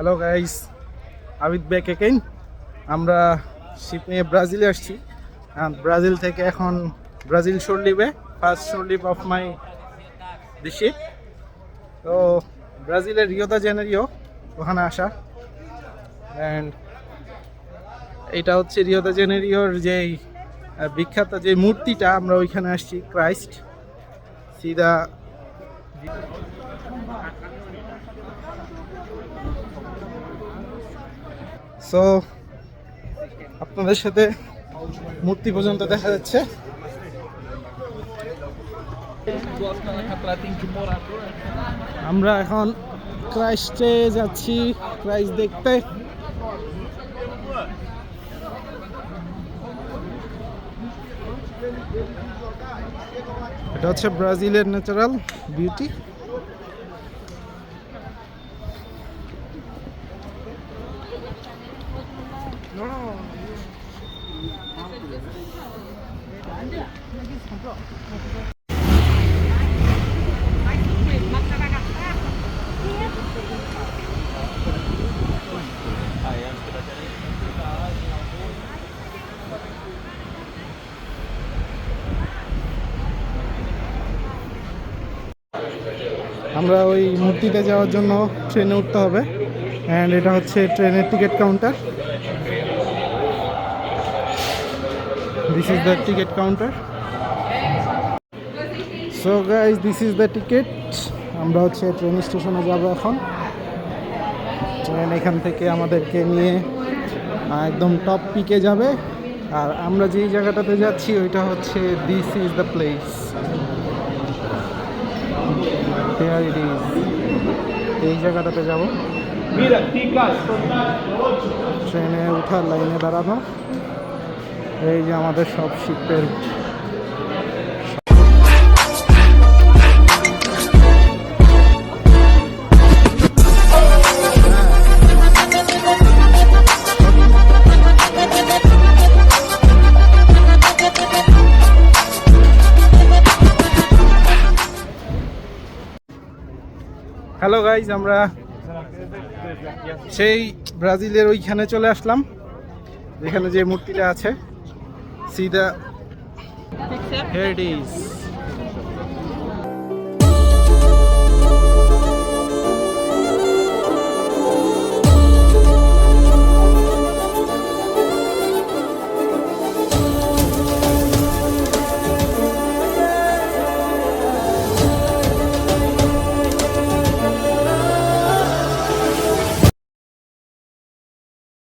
Hello guys, Abid back again. আমরা ship নিয়ে ব্রাজিলে আসছি। ব্রাজিল থেকে এখন ব্রাজিল শোর লিভে, first shore leave of my the ship. তো ব্রাজিলের রিও দে জেনেরিও ওখানে আসা, অ্যান্ড এটা হচ্ছে রিও দে জেনেরিওর যেই বিখ্যাত যে মূর্তিটা, আমরা ওইখানে আসছি, ক্রাইস্ট সিদা। সো আপনাদের সাথে মূর্তি পর্যন্ত দেখা যাচ্ছে। আমরা এখন ক্রাইস্টে যাচ্ছি, ক্রাইস্ট দেখতে। এটা হচ্ছে ব্রাজিলের ন্যাচারাল বিউটি। আমরা ওই মূর্তিতে যাওয়ার জন্য ট্রেনে উঠতে হবে, অ্যান্ড এটা হচ্ছে ট্রেনের ticket counter. This is the ticket counter. So guys, this is the ticket. আমরা হচ্ছে ট্রেন স্টেশনে যাব এখন। ট্রেন এখান থেকে আমাদেরকে নিয়ে একদম টপ পিকে যাবে, আর আমরা যেই জায়গাটাতে যাচ্ছি ওইটা হচ্ছে this is the place. Here it is. এই জায়গাটাতে যাব। ট্রেনে উঠার লাইনে দাঁড়ানো। এই যে আমাদের সব শিপের হ্যালো গাইজ, আমরা সেই ব্রাজিলের ওইখানে চলে আসলাম যেখানে যে মূর্তিটা আছে। সিদা, হিয়ার ইট ইজ।